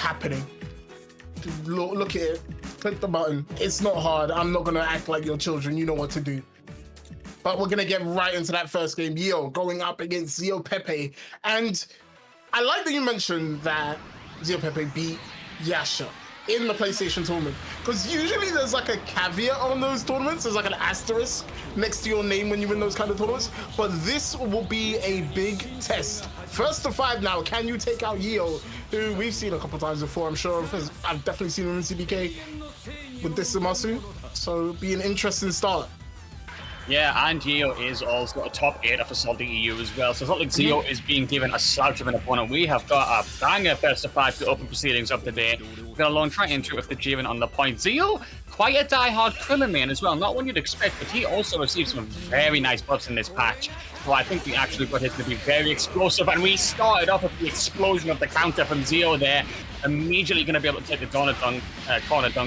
happening. Look at it. Click the button. It's not hard. I'm not gonna act like your children. You know what to do. But we're gonna get right into that first game. Yio going up against ZioPeppe. And I like that you mentioned that ZioPeppe beat Yasha in the PlayStation tournament. Because usually there's like a caveat on those tournaments. There's like an asterisk next to your name when you win those kind of tournaments. But this will be a big test. First to 5 now. Can you take out Yio, who we've seen a couple times before, I'm sure. I've definitely seen him in CBK with this Zamasu. So it'll be an interesting start. Yeah, and Yio is also a top 8 of Assaulting EU as well, so it's not like Zio is being given a slouch of an opponent. We have got a banger first to 5 to open proceedings up today. We've got a long try intro with the Jiren on the point. Zio, quite a die-hard Krillin main as well, not one you'd expect, but he also received some very nice buffs in this patch. So I think we actually got him to be very explosive, and we started off with the explosion of the counter from Zio there. Immediately going to be able to take the corner dunk,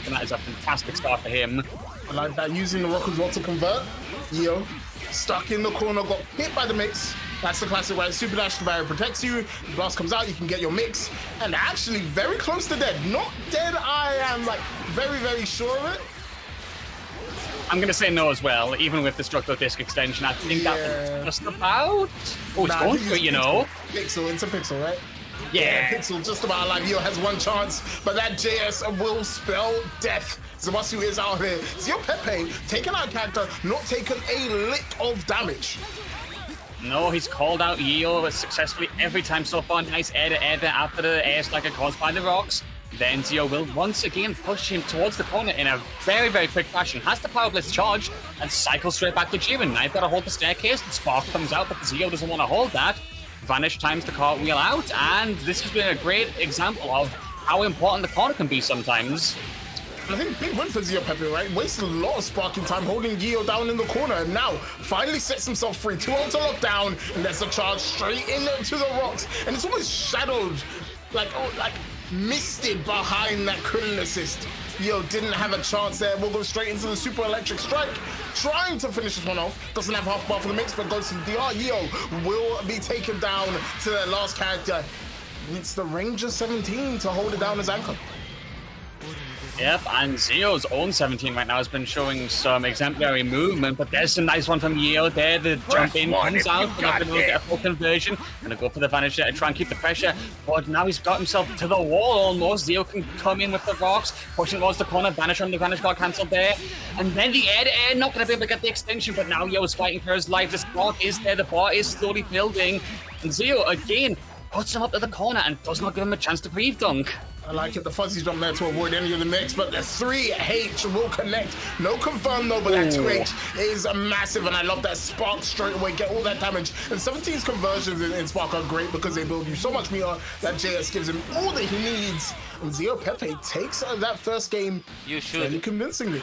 and that is a fantastic start for him. I like that, using the rock as well to convert. Yio, stuck in the corner, got hit by the mix. That's the classic, right? Super dash, the barrier protects you. The blast comes out, you can get your mix. And actually very close to dead. Not dead, I am like very, very sure of it. I'm going to say no as well, even with the structural disc extension. I think that was just about... Oh, it's going for it, you know. Pixel, it's a pixel, right? Yeah. Pixel just about alive. Yio has one chance, but that JS will spell death. Zamasu is out here. ZioPeppe taking out a character, not taking a lick of damage. No, he's called out Yio successfully every time so far. Nice air to air there after the air striker caused by the rocks. Then Zio will once again push him towards the corner in a very, very quick fashion. Has the Power Blitz charge and cycles straight back to Jiren. Now you've got to hold the staircase. The spark comes out, but Zio doesn't want to hold that. Vanish times the cartwheel out, and this has been a great example of how important the corner can be sometimes. I think big win for ZioPeppe, right? Wasted a lot of sparking time holding Yio down in the corner, and now finally sets himself free. 2-0 to lockdown, and there's a charge straight into the rocks, and it's almost shadowed, like misted behind that Krillin assist. Yio didn't have a chance there. We'll go straight into the super electric strike, trying to finish this one off. Doesn't have half bar for the mix, but goes to the DR. Yio will be taken down to their last character. It's the Ranger 17 to hold it down as anchor. Yep, and Zio's own 17 right now has been showing some exemplary movement, but there's some nice one from Yio there. The jump in comes out, but not going to get a full conversion. Going to go for the vanish there to try and keep the pressure, but now he's got himself to the wall almost. Zio can come in with the rocks, pushing towards the corner, vanish on the vanish got cancelled there. And then the air to air, not going to be able to get the extension, but now Yio's fighting for his life. The spark is there, the bar is slowly building, and Zio again puts him up to the corner and does not give him a chance to breathe dunk. I like it, the fuzzy jump there to avoid any of the mix, but the 3H will connect. No confirm though, but that 2H is massive, and I love that spark straight away, get all that damage. And 17's conversions in spark are great because they build you so much meter that JS gives him all that he needs. And ZioPeppe takes that first game fairly convincingly.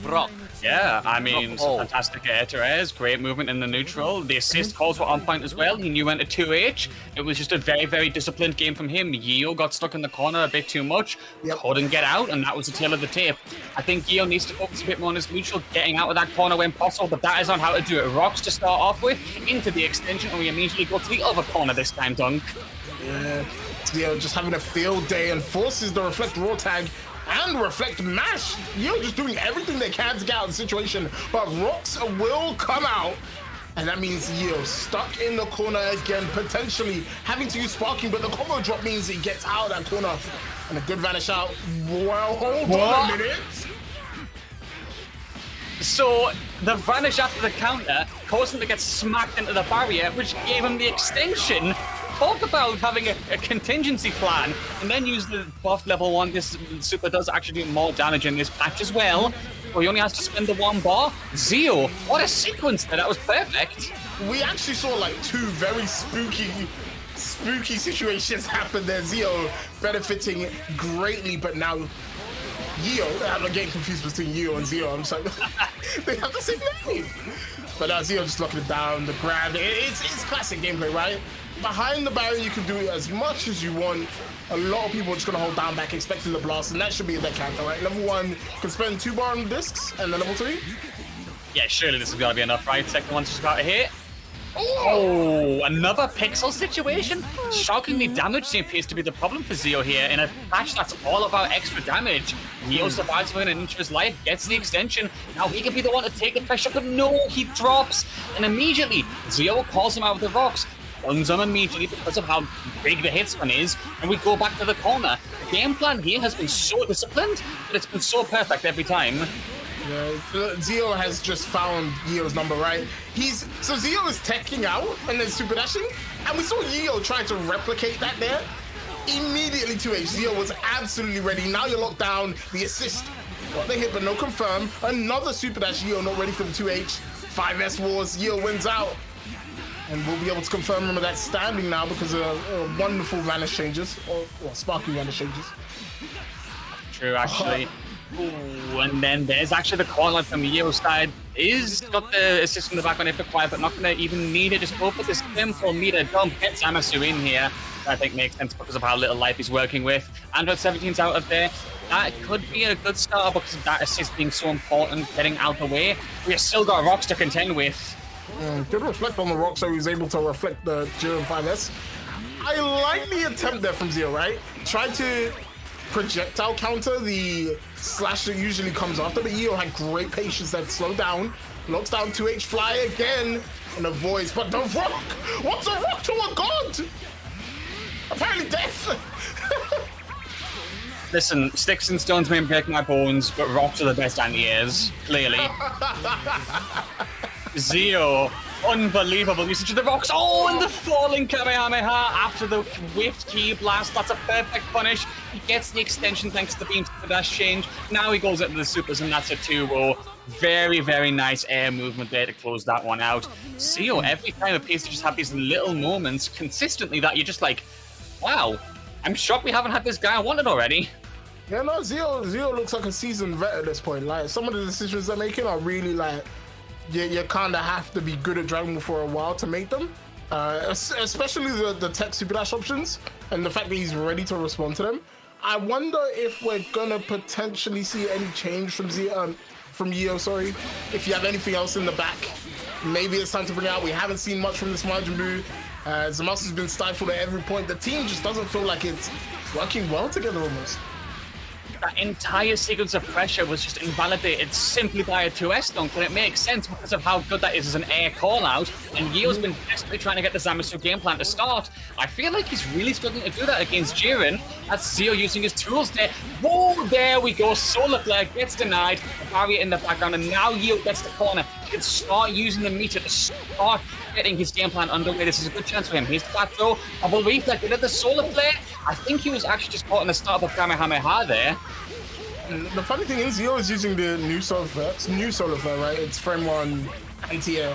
Brock. Yeah, I mean, some fantastic air to airs, great movement in the neutral. The assist calls were on point as well. He knew when to 2H. It was just a very, very disciplined game from him. Yio got stuck in the corner a bit too much, couldn't get out, and that was the tail of the tape. I think Yio needs to focus a bit more on his neutral, getting out of that corner when possible, but that is not how to do it. Rocks to start off with, into the extension, and we immediately go to the other corner this time, Dunk. Yeah, Yio just having a field day and forces the reflect raw tag and reflect mash. Yio just doing everything they can to get out of the situation, but rocks will come out, and that means Yio stuck in the corner again, potentially having to use sparking, but the combo drop means he gets out of that corner, and a good vanish out. Well, hold on a minute. So the vanish after the counter caused him to get smacked into the barrier, which gave him the extension. Talk about having a contingency plan, and then use the buff level 1. This super does actually do more damage in this patch as well. Well, he only has to spend the 1 bar. Zio, what a sequence there, that was perfect. We actually saw like 2 very spooky situations happen there. Zio benefiting greatly, but now Yio, I'm getting confused between Yio and Zio. I'm just like, they have the same name. But Zio just locking it down, the grab. It's classic gameplay, right? Behind the barrier, you can do as much as you want. A lot of people are just going to hold down back, expecting the blast, and that should be their character, right? Level 1 can spend 2 bar on the discs, and then level 3. Yeah, surely this is going to be enough, right? Second one's just about to hit. Oh, another pixel situation? Shockingly, damage appears to be the problem for Zio here. In a patch that's all about extra damage, Neo survives within an inch of his life, gets the extension. Now he can be the one to take the pressure, but no, he drops. And immediately, Zio calls him out with the rocks. Runs him immediately because of how big the hit spin is, and we go back to the corner. The game plan here has been so disciplined, but it's been so perfect every time. Yeah, Zio has just found Yeo's number, right? So Zio is teching out and then super dashing, and we saw Yeo trying to replicate that there. Immediately 2H, Zio was absolutely ready. Now you're locked down. The assist, got the hit, but no confirm. Another super dash, Yeo not ready for the 2H. 5S wars, Yeo wins out. And we'll be able to confirm him that standing now because of wonderful vanish changes, or sparkly vanish changes. True, actually. Ooh, and then there's actually the call out from Yeo's side. Is got the assist in the back on if required, but not going to even need it. Just go for this simple meter dump, get Zamasu in here. I think makes sense because of how little life he's working with. Android 17's out of there. That could be a good start because of that assist being so important, getting out the way. We've still got rocks to contend with. Good reflect on the rock, so he's able to reflect the Jiren 5S. I like the attempt there from Zio, right? Try to projectile counter the slash that usually comes after, but Yeo had great patience that slowed down, locks down 2H fly again, and avoids, but the rock! What's a rock to a god? Apparently death! Listen, sticks and stones may break my bones, but rocks are the best anti-airs, clearly. Zio, unbelievable usage of the rocks. Oh, and the falling Kamehameha after the whiffed key blast. That's a perfect punish. He gets the extension thanks to the beam to the dash change. Now he goes into the supers, and that's a 2-0. Very, very nice air movement there to close that one out. Zio, every time appears to just have these little moments consistently that you're just like, wow, I'm shocked we haven't had this guy I wanted already. Yeah, no, Zio looks like a seasoned vet at this point. Like, some of the decisions they're making are really like, you kind of have to be good at Dragon Ball for a while to make them. Especially the tech super dash options and the fact that he's ready to respond to them. I wonder if we're gonna potentially see any change from Yeo, sorry. If you have anything else in the back, maybe it's time to bring it out. We haven't seen much from this Majin Buu. Zamasu has been stifled at every point. The team just doesn't feel like it's working well together almost. That entire sequence of pressure was just invalidated simply by a 2S dunk, and it makes sense because of how good that is as an air call-out, and Yeo's been desperately trying to get the Zamasu game plan to start. I feel like he's really struggling to do that against Jiren. That's Zio using his tools there. Whoa, there we go. Solar Flare gets denied. The barrier in the background, and now Yeo gets the corner. He can start using the meter to start getting his game plan underway. This is a good chance for him. Here's the back throw. I will reflect it at the Solar Flare. I think he was actually just caught in the start of Kamehameha there. The funny thing is, Zio is using the new Solar Flare, right? It's frame 1 anti-air.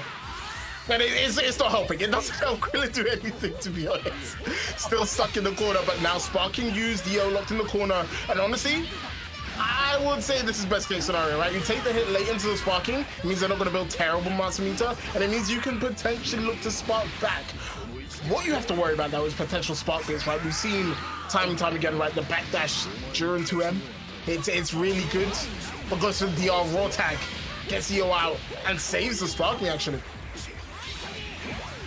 But it's not helping. It doesn't help really do anything, to be honest. Still stuck in the corner, but now sparking used, Yeo locked in the corner. And honestly, I would say this is best case scenario, right? You take the hit late into the sparking, it means they're not going to build terrible master meter, and it means you can potentially look to spark back. What you have to worry about, though, is potential spark baits, right? We've seen time and time again, right? The backdash during 2M. It's really good because of the raw tag gets Yeo out and saves the sparking actually.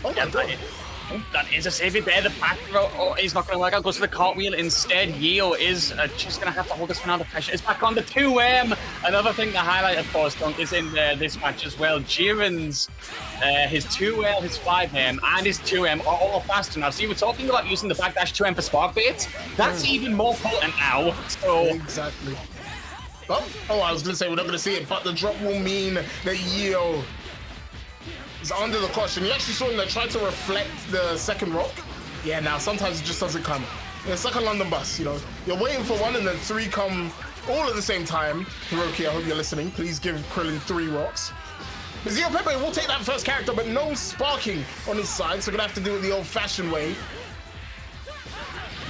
Oh my god. That is a save it there. The back throw is not going to work out. Goes to the cartwheel instead. Yeo is just going to have to hold this one under pressure. It's back on the 2M. Another thing to highlight, of course, Dunk, is in this match as well. Jiren's his 2L, his 5M, and his 2M are all faster now. So you were talking about using the backdash 2M for spark baits. That's even more potent now. So exactly. Oh, I was going to say we're not going to see it, but the drop will mean that Yeo is under the caution. You actually saw him that tried to reflect the second rock. Yeah, now sometimes it just doesn't come. It's like a London bus, you know. You're waiting for one and then 3 come all at the same time. Hiroki, I hope you're listening. Please give Krillin 3 rocks. ZioPeppe will take that first character, but no sparking on his side, so gonna have to do it the old-fashioned way.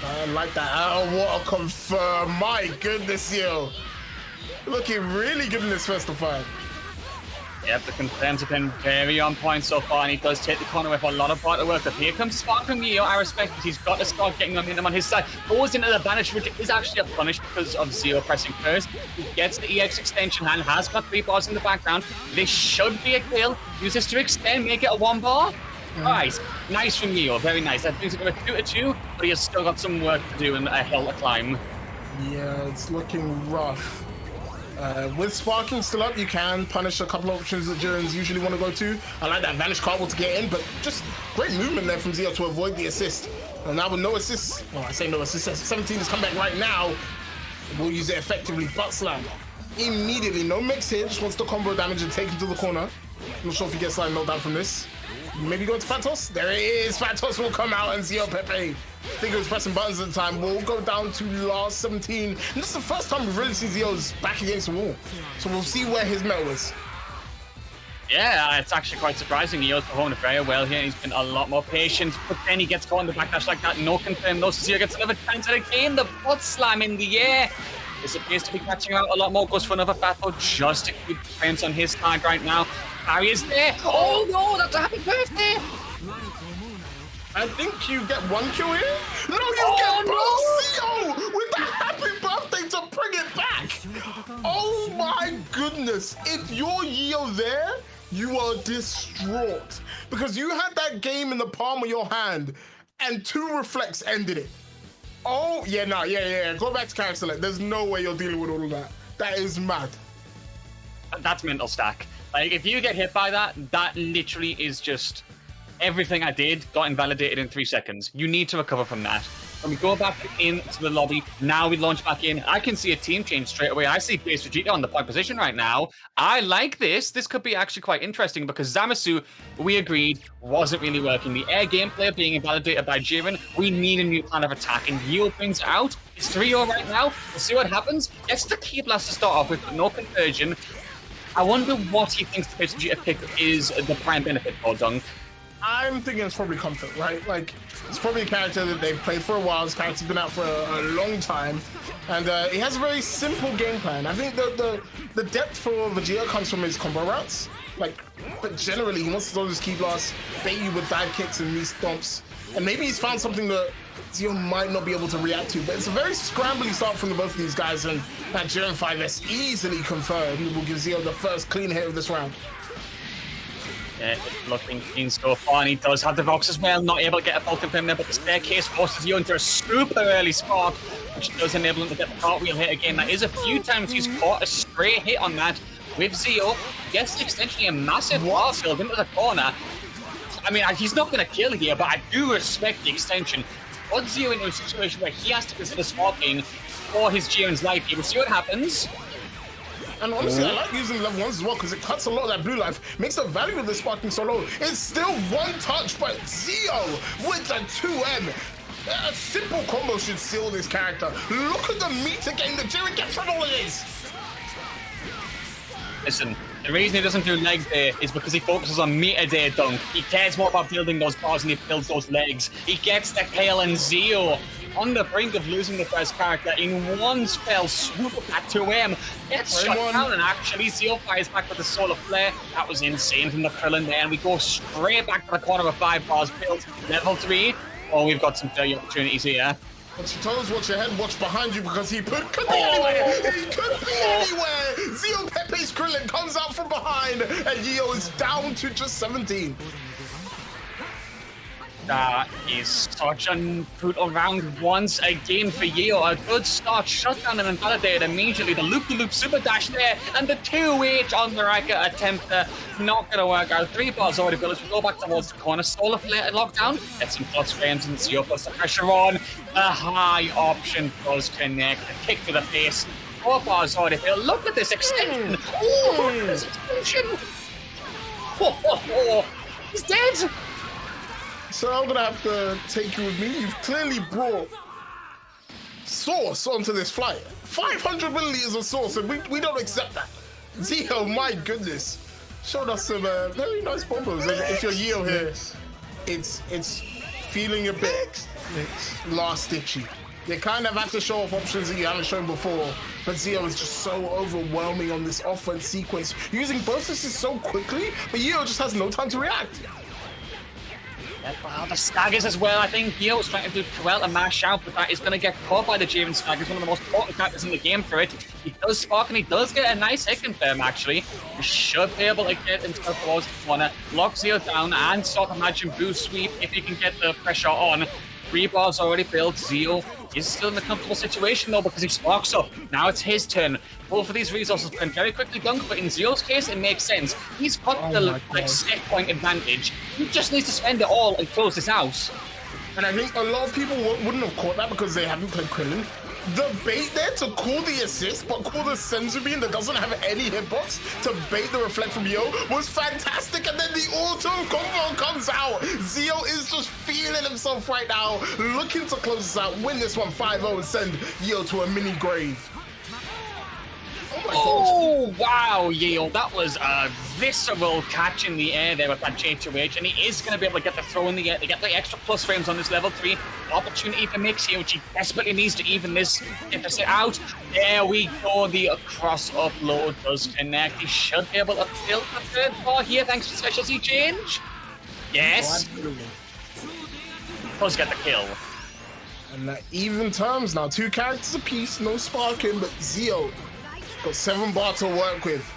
I like that. Oh, what a confirm. My goodness, Yeo. Looking really good in this first of 5. Yep, the confirms have been very on point so far, and he does take the corner with a lot of part of work. But here comes Spark from Yeo. I respect that he's got to start getting momentum on his side. Goes into the vanish, which is actually a punish because of Zio pressing first. He gets the EX extension hand, has got 3 bars in the background. This should be a kill. Use this to extend, make it a 1 bar. Nice. Nice from Neo. Very nice. That brings it to a 2-2, but he has still got some work to do and a hill to climb. Yeah, it's looking rough. With sparking still up, you can punish a couple of options that Jiren's usually want to go to. I like that vanish cartwheel to get in, but just great movement there from Zio to avoid the assist. And now with no assist, well, I say no assist, 17 has come back right now. We'll use it effectively. Butt slam. Immediately, no mix hit, just wants the combo damage and take him to the corner. Not sure if he gets like knocked down from this. Maybe go to Phantos? There it is! Phantos will come out and ZioPeppe, I think he was pressing buttons at the time, will go down to last 17. And this is the first time we've really seen Zio's back against the wall. So we'll see where his metal is. Yeah, it's actually quite surprising. Neo's performing very well here. He's been a lot more patient, but then he gets caught in the backdash like that. No confirm, though. So Zio gets another chance at again. The butt slam in the air. This appears to be catching out a lot more. Goes for another battle just to keep defense on his side right now. Harry is there. Oh no, that's a happy birthday. I think you get one kill here. No, you get both. Zio with the happy birthday to bring it back. Oh my goodness. If you're Zio there, you are distraught. Because you had that game in the palm of your hand and 2 reflects ended it. Oh, yeah, no, yeah. Go back to character select. There's no way you're dealing with all of that. That is mad. That's mental stack. Like, if you get hit by that, that literally is just everything I did got invalidated in 3 seconds. You need to recover from that. When we go back into the lobby, now we launch back in. I can see a team change straight away. I see base Vegeta on the point position right now. I like this. This could be actually quite interesting because Zamasu, we agreed, wasn't really working. The air gameplay being invalidated by Jiren. We need a new plan of attack. And Yeo brings out his 3-0 right now. We'll see what happens. Gets the key blast to start off with, but no conversion. I wonder what he thinks the base Vegeta pick is the prime benefit for Dunk. I'm thinking it's probably comfort, right? Like, it's probably a character that they've played for a while. This character's been out for a long time. And he has a very simple game plan. I think the depth for Vegeta comes from his combo routes. Like, but generally, he wants to throw his key blasts, bait you with dive kicks and knee stomps. And maybe he's found something that Zio might not be able to react to. But it's a very scrambly start from both of these guys. And that Jiren 5S easily confirmed will give Zio the first clean hit of this round. Yeah, looking clean so far, and he does have the Vox as well, not able to get a full confirm there, but the staircase forces you into a super early spot, which does enable him to get the cartwheel hit again. That is a few times he's caught a stray hit on that with Zio. Gets extension a massive wall field into the corner. I mean, he's not going to kill here, but I do respect the extension. Put Zio into a situation where he has to consider sparking for his Jiren's life here. We'll see what happens. And honestly, I like using level 1s as well because it cuts a lot of that blue life, makes the value of the sparking so low. It's still one touch, but Zio with a 2M. A simple combo should seal this character. Look at the meter gain that Jiren gets from all of this. Listen, the reason he doesn't do legs there is because he focuses on meter there, Dunk. He cares more about building those bars and he builds those legs. He gets the Kale and Zio on the brink of losing the first character in one spell, swoop at 2M, gets shut down, and actually Zio fires back with the Solar Flare. That was insane from the Krillin there, and we go straight back to the corner of 5 bars built. Level 3. Oh, we've got some dirty opportunities here. Watch your toes, watch your head, watch behind you because he could be anywhere. He could be anywhere. ZioPeppe's Krillin comes out from behind, and Yeo is down to just 17. That is such a brutal round once again for Yeo. A good start, shut down and invalidated immediately. The loop-to-loop super dash there, and the 2H on the Rika attempt not going to work out. 3 bars already built as we go back towards the corner. Solar Flare at lockdown. Get some plus frames and Zio puts the pressure on. The high option does connect. A kick to the face. 4 bars already built. Look at this extension. Oh, look at this extension. He's dead. So I'm gonna have to take you with me. You've clearly brought sauce onto this flight. 500 milliliters of sauce, and we don't accept that. Zio, my goodness, showed us some very nice bombos. And if you're Yeo here, it's feeling a bit last stitchy. You kind of have to show off options that you haven't shown before, but Zio is just so overwhelming on this offense sequence, using both assists so quickly, but Yeo just has no time to react. Yeah, well, the Staggers as well. I think Gio was trying to do well to mash out, but that is going to get caught by the Javen Staggers, one of the most important characters in the game for it. He does spark and he does get a nice hit confirm, actually. He should be able to get into towards the corner, lock Zio down, and start the Imagine Boost sweep if he can get the pressure on. 3 bars already built. Zio is still in a comfortable situation, though, because he sparks up. Now it's his turn. Both of these resources can very quickly dunk, but in Zio's case, it makes sense. He's got the set point advantage. He just needs to spend it all and close this out. And I think a lot of people wouldn't have caught that because they haven't played Krillin. The bait there to call the assist, but call the Senzu Bean that doesn't have any hitbox to bait the reflect from Yo was fantastic. And then the auto combo comes out. Zio is just feeling himself right now, looking to close this out, win this one 5-0 and send Yo to a mini grave. Oh, wow, Yale. That was a visceral catch in the air there with that J2H, and he is going to be able to get the throw in the air to get the extra plus frames on this level 3. Opportunity for mix here, which he desperately needs to even this deficit out. There we go. The cross upload does connect. He should be able to build the 3rd bar here thanks to specialty change. Yes. Does get the kill. And even terms now. 2 characters apiece, no sparking, but Zio got 7 bar to work with.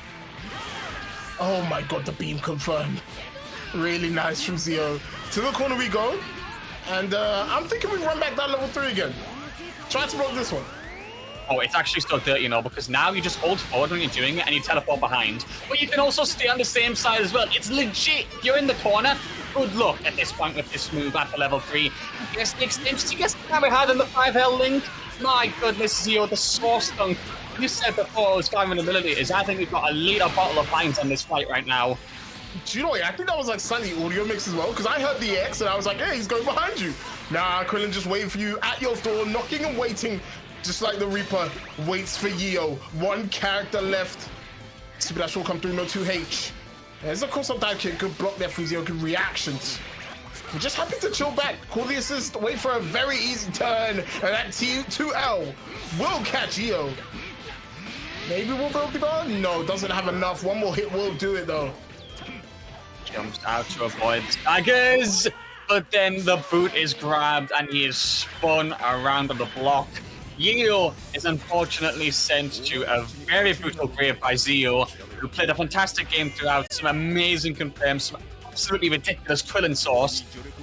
Oh my god, the beam confirmed. Really nice from Zio. To the corner we go. And I'm thinking we run back that level 3 again. Try to block this one. Oh, it's actually still dirty, you know, because now you just hold forward when you're doing it and you teleport behind. But you can also stay on the same side as well. It's legit. You're in the corner. Good luck at this point with this move at the level 3. Yes, the extension, he gets hammer hard in the 5L link. My goodness, Zio, the source dunk. You said before it was 500 milliliters. I think we've got a liter bottle of pints on this fight right now. Do you know what? I think that was like slightly audio mix as well, because I heard the X and I was like, hey, he's going behind you. Nah, Krillin just waiting for you at your door, knocking and waiting, just like the Reaper waits for Yeo. 1 character left. Super Dash will come through, no 2H. There's of course a dive kick, good block there from Zio, good reactions. I'm just happy to chill back, call the assist, wait for a very easy turn, and that T2L will catch Yeo. Maybe we'll build the bar? No, doesn't have enough. 1 more hit will do it though. Jumps out to avoid the Staggers, but then the boot is grabbed and he is spun around the block. Yeo is unfortunately sent to a very brutal grave by Zio, who played a fantastic game throughout, some amazing confirms, some absolutely ridiculous Krillin sauce.